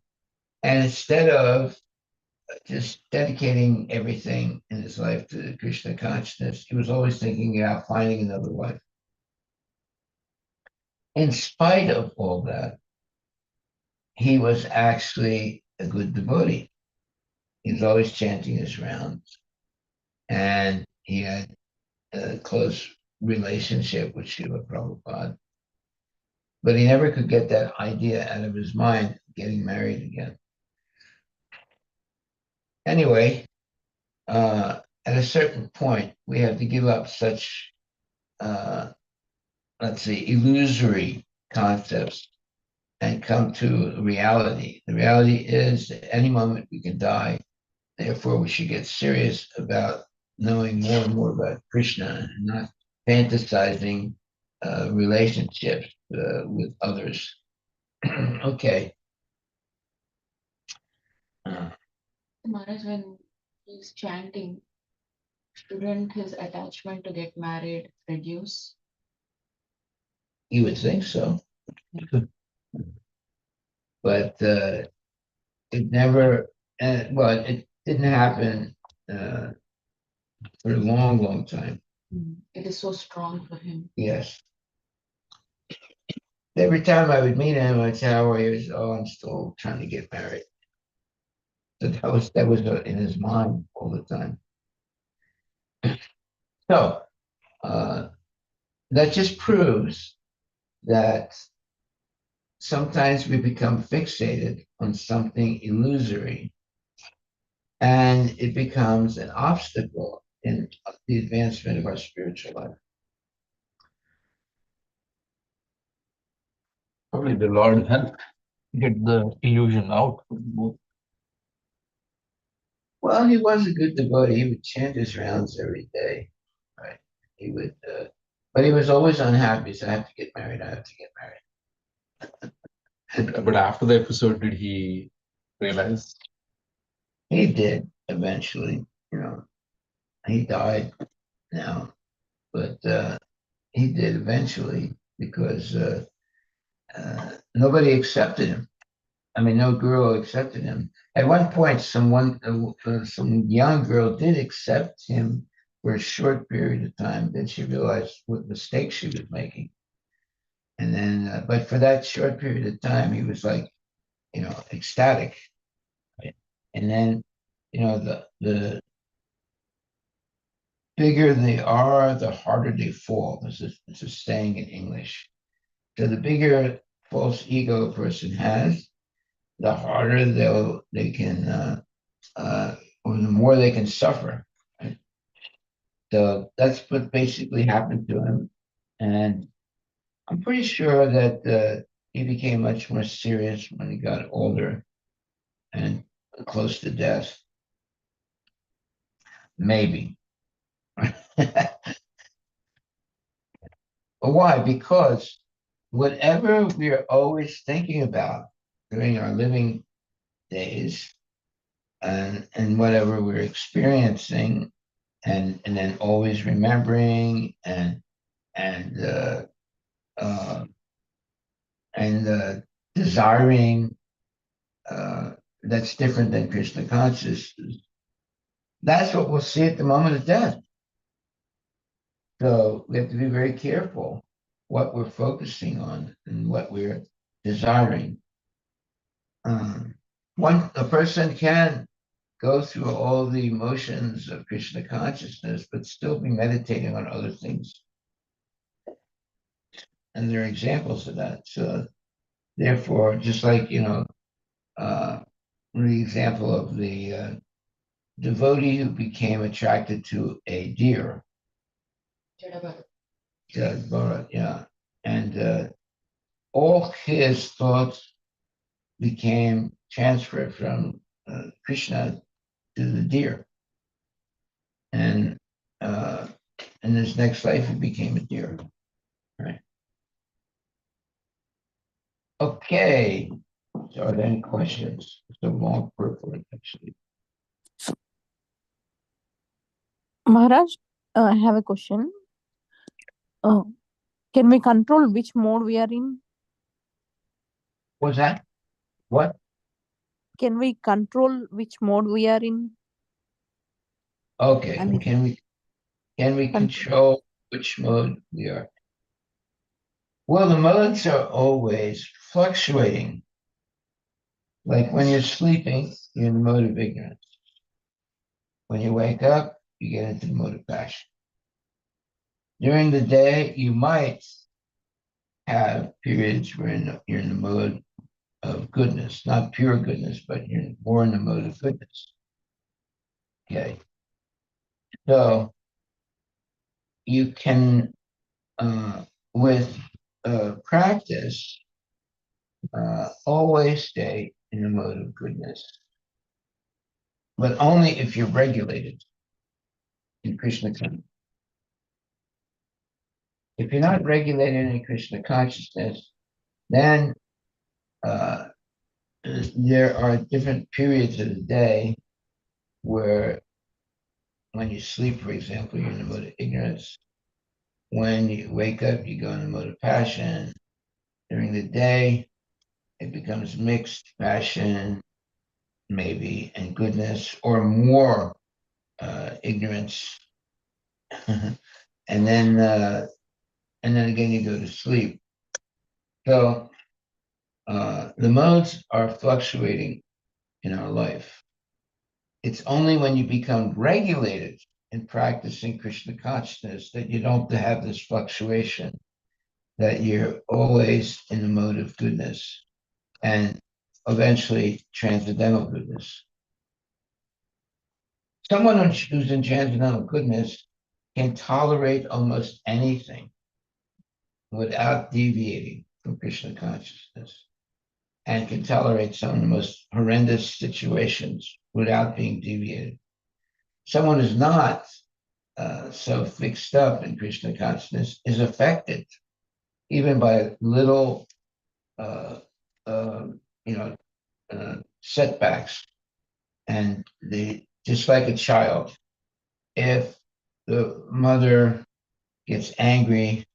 and instead of just dedicating everything in his life to Krishna consciousness, he was always thinking about finding another wife. In spite of all that, he was actually a good devotee. He was always chanting his rounds, and he had a close relationship with Srila Prabhupada. But he never could get that idea out of his mind, getting married again. Anyway, at a certain point, we have to give up such, uh, let's say, illusory concepts and come to reality. The reality is at any moment we can die. Therefore, we should get serious about knowing more and more about Krishna and not fantasizing relationships with others. Okay. Uh, Maharaj, when he's chanting, shouldn't his attachment to get married reduce? you would think so, but it never, well, it didn't happen uh, for a long, long time. It is so strong for him. Yes. Every time I would meet him, I'd say, "How are you?" He said, "Oh, I'm still trying to get married." So that was in his mind all the time. So uh, that just proves that sometimes we become fixated on something illusory, and it becomes an obstacle in the advancement of our spiritual life. Probably the Lord helped get the illusion out. Both. Well, he was a good devotee. He would chant his rounds every day, right? He would, but he was always unhappy. So I have to get married. I have to get married. But after the episode, did he realize? He did eventually. You know, he died now, but he did eventually because nobody accepted him. I mean, no girl accepted him. At one point, some young girl did accept him for a short period of time. Then she realized what mistakes she was making, and then, but for that short period of time, he was like, ecstatic. Right? And then, the bigger they are, the harder they fall. This is saying in English. So the bigger false ego a person has, the harder they can or the more they can suffer. Right? So that's what basically happened to him, and I'm pretty sure that he became much more serious when he got older and close to death. Maybe. But why? Because whatever we're always thinking about during our living days, and whatever we're experiencing, and then always remembering and uh, and desiring, uh, that's different than Krishna consciousness. That's what we'll see at the moment of death. So we have to be very careful what we're focusing on and what we're desiring. Um, a person can. go through all the emotions of Krishna consciousness, but still be meditating on other things. And there are examples of that. So therefore, just like, the example of the devotee who became attracted to a deer. Yeah. And all his thoughts became transferred from Krishna to the deer. And in his next life, he became a deer. Right. Okay. So are there any questions? It's a long purport, actually. Maharaj, I have a question. Can we control which mode we are in? What's that? What? Can we control which mode we are in? Okay. I mean, Can we control. control which mode we are? Well, the modes are always fluctuating. Like when you're sleeping, you're in the mode of ignorance. When you wake up, you get into the mode of passion. During the day, you might have periods where you're in the mode of goodness, not pure goodness, but you're more in the mode of goodness. Okay. So you can, with practice, always stay in the mode of goodness, but only if you're regulated in Krishna consciousness. If you're not regulated in Krishna consciousness, then there are different periods of the day where, when you sleep, for example, you're in the mode of ignorance. When you wake up, you go in the mode of passion. During the day, it becomes mixed passion, maybe, and goodness, or more ignorance. and then again you go to sleep. So the modes are fluctuating in our life. It's only when you become regulated in practicing Krishna consciousness that you don't have this fluctuation, that you're always in the mode of goodness and eventually transcendental goodness. Someone who's in transcendental goodness can tolerate almost anything without deviating from Krishna consciousness, and can tolerate some of the most horrendous situations without being deviated. Someone who's not so fixed up in Krishna consciousness is affected even by little, uh, uh, setbacks. And just like a child, if the mother gets angry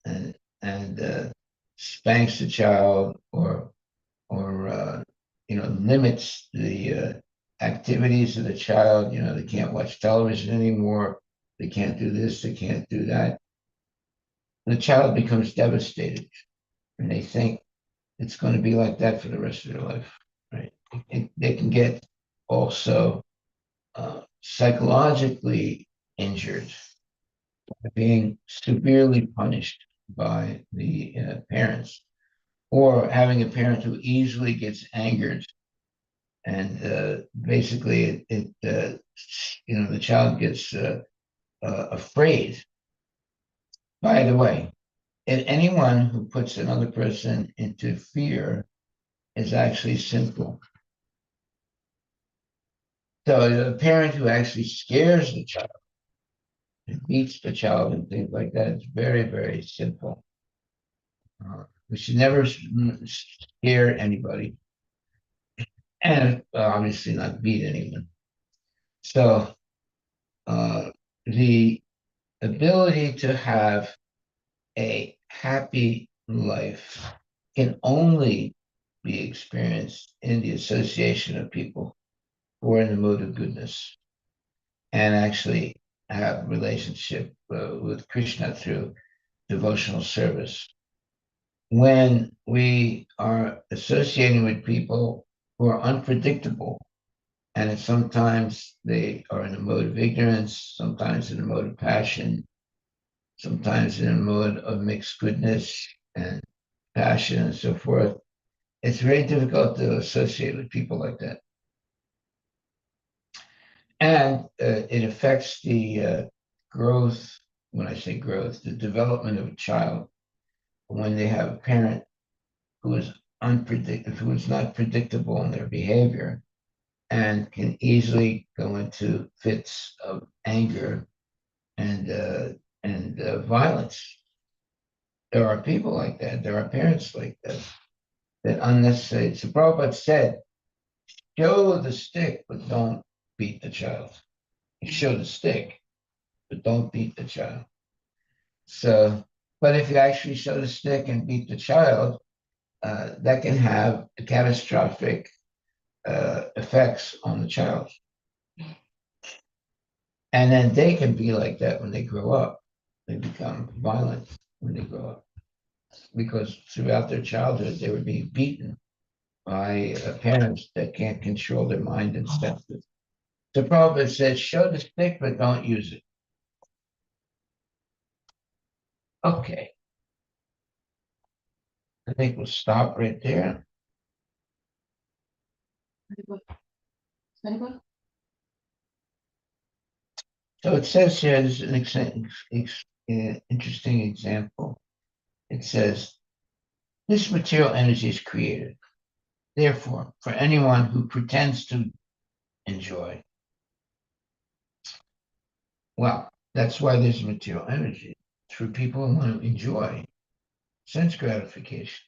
and spanks the child, or limits the activities of the child. They can't watch television anymore. They can't do this. They can't do that. The child becomes devastated, and they think it's going to be like that for the rest of their life. Right? They can get also psychologically injured, being severely punished by the parents, or having a parent who easily gets angered, and basically the child gets afraid. By the way, anyone who puts another person into fear is actually sinful. So a parent who actually scares the child, beats the child, and things like that is very, very sinful. We should never scare anybody, and obviously not beat anyone. So the ability to have a happy life can only be experienced in the association of people who are in the mode of goodness and actually have relationship with Krishna through devotional service. When we are associating with people who are unpredictable And sometimes they are in a mode of ignorance, sometimes in a mode of passion, sometimes in a mode of mixed goodness and passion and so forth. It's very difficult to associate with people like that. And it affects the growth, when I say growth, the development of a child when they have a parent who is unpredictable, who is not predictable in their behavior and can easily go into fits of anger and violence. There are people like that. There are parents like that. That unnecessary. So Prabhupada said, show the stick, but don't beat the child. Show the stick, but don't beat the child. So, but if you actually show the stick and beat the child, that can have catastrophic effects on the child. And then they can be like that when they grow up. They become violent when they grow up because throughout their childhood, they were being beaten by parents that can't control their mind and senses. So Prabhupada says, show the stick, but don't use it. Okay. I think we'll stop right there. Very good. Very good. So it says here, this is an interesting example. It says, this material energy is created. Therefore, for anyone who pretends to enjoy, well, that's why there's material energy. It's for people who want to enjoy sense gratification.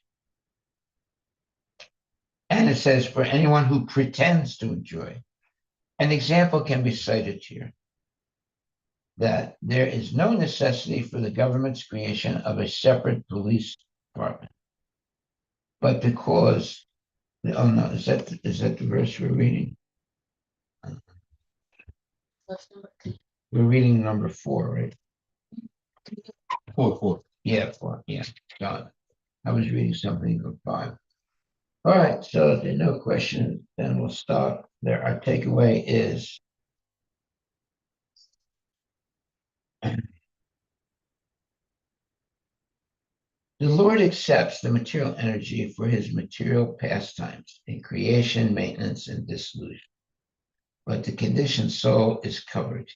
And it says, for anyone who pretends to enjoy. An example can be cited here that there is no necessity for the government's creation of a separate police department. But because, oh no, is that the verse we're reading? Verse number 3. We're reading number 4, right? 4. Yeah, 4, yeah, got it. I was reading something of 5. All right, so if there are no questions, then we'll stop there. Our takeaway is the Lord accepts the material energy for his material pastimes in creation, maintenance, and dissolution. But the conditioned soul is covered.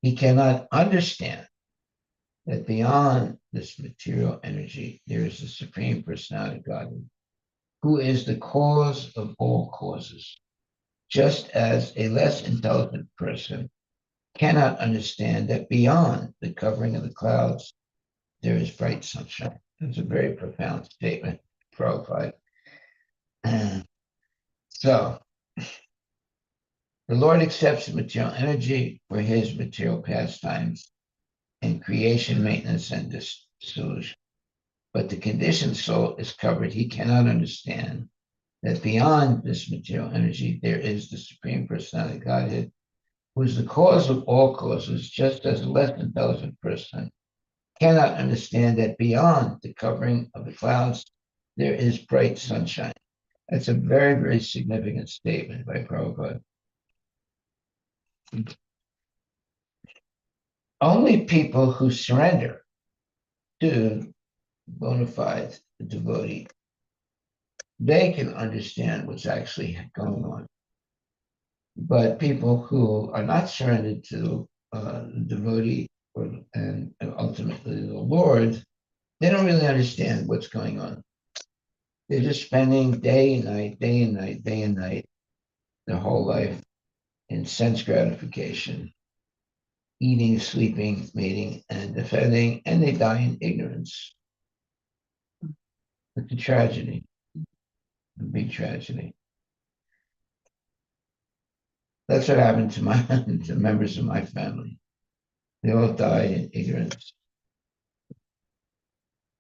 He cannot understand that beyond this material energy, there is the Supreme Personality of God, who is the cause of all causes, just as a less intelligent person cannot understand that beyond the covering of the clouds, there is bright sunshine. It's a very profound statement, Prabhupada. So, the Lord accepts the material energy for his material pastimes in creation, maintenance, and dissolution. But the conditioned soul is covered. He cannot understand that beyond this material energy, there is the Supreme Personality of Godhead, who is the cause of all causes, just as a less intelligent person cannot understand that beyond the covering of the clouds, there is bright sunshine. That's a very, very significant statement by Prabhupada. Only people who surrender to bona fide devotee, they can understand what's actually going on. But people who are not surrendered to the devotee and ultimately the Lord, they don't really understand what's going on. They're just spending day and night, day and night, day and night, their whole life in sense gratification, eating, sleeping, mating, and defending, and they die in ignorance. It's a tragedy, a big tragedy. That's what happened to my to members of my family. They all died in ignorance.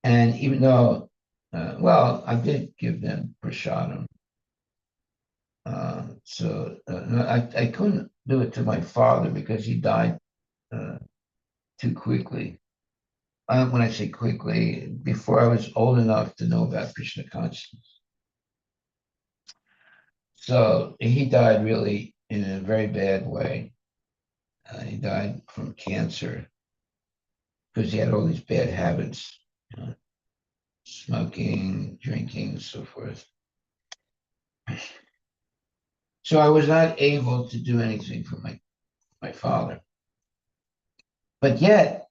And even though, well, I did give them prasadam. I couldn't do it to my father because he died too quickly. When I say quickly, before I was old enough to know about Krishna consciousness. So he died really in a very bad way. He died from cancer because he had all these bad habits, you know, smoking, drinking, so forth. So I was not able to do anything for my father. But yet,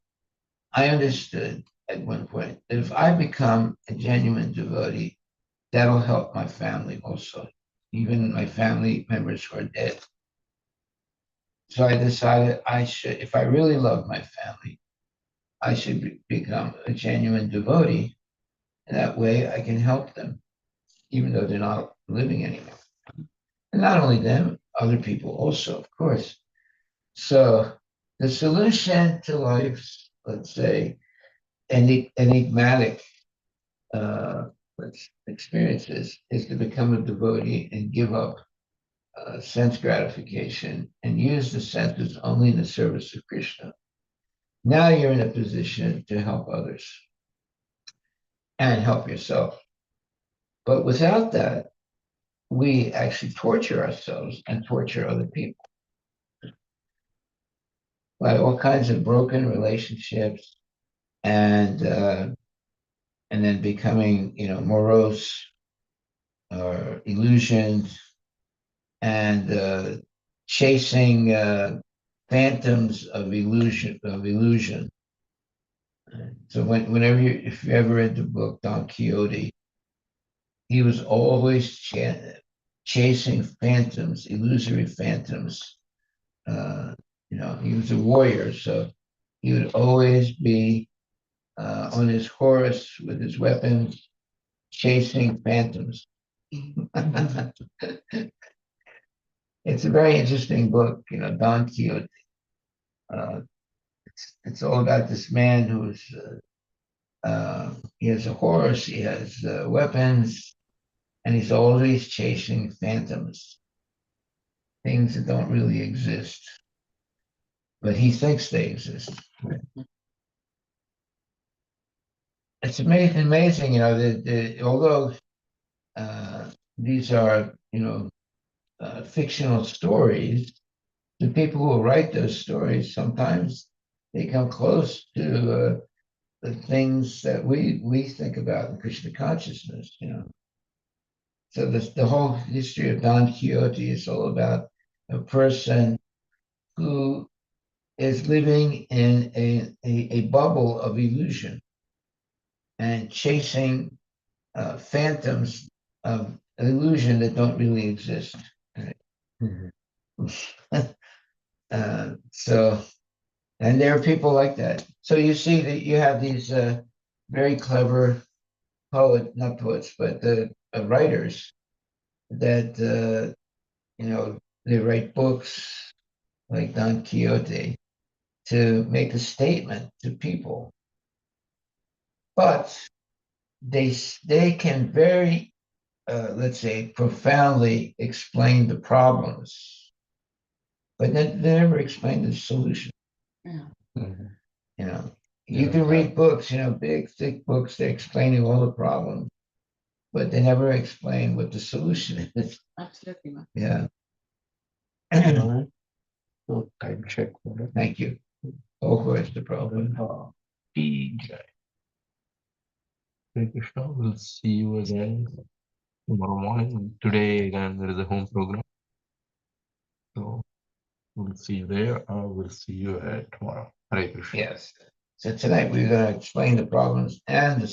I understood at one point that if I become a genuine devotee, that'll help my family also, even my family members who are dead. So I decided I should, if I really love my family, I should become a genuine devotee. And that way I can help them, even though they're not living anymore. And not only them, other people also, of course. So the solution to life's, let's say, enigmatic experiences is to become a devotee and give up sense gratification and use the senses only in the service of Krishna. Now you're in a position to help others and help yourself. But without that, we actually torture ourselves and torture other people by all kinds of broken relationships and then becoming, morose or illusioned and chasing phantoms of illusion. So whenever if you ever read the book Don Quixote, he was always chasing phantoms, illusory phantoms. He was a warrior, so he would always be on his horse with his weapons, chasing phantoms. It's a very interesting book, Don Quixote. Uh, it's all about this man who's he has a horse, he has weapons, and he's always chasing phantoms, things that don't really exist, but he thinks they exist. It's amazing, although these are, fictional stories, the people who write those stories sometimes they come close to the things that we think about in Krishna consciousness. So the whole history of Don Quixote is all about a person who is living in a bubble of illusion and chasing phantoms of illusion that don't really exist. Right? So, and there are people like that. So you see that you have these very clever not poets, but writers that, they write books like Don Quixote to make a statement to people. But they can very, let's say, profoundly explain the problems, but they never explain the solution. Yeah. You know, you can read books, big, thick books, they're explaining all the problems, but they never explain what the solution is. Absolutely, ma'am. Yeah. Alright. So time check for it. Thank you. Of course, the problem. TJ. Hare Krishna, we'll see you again tomorrow morning. Today again there is a home program. So we'll see you there. We'll see you tomorrow. Hare Krishna. Yes. So tonight we're going to explain the problems and the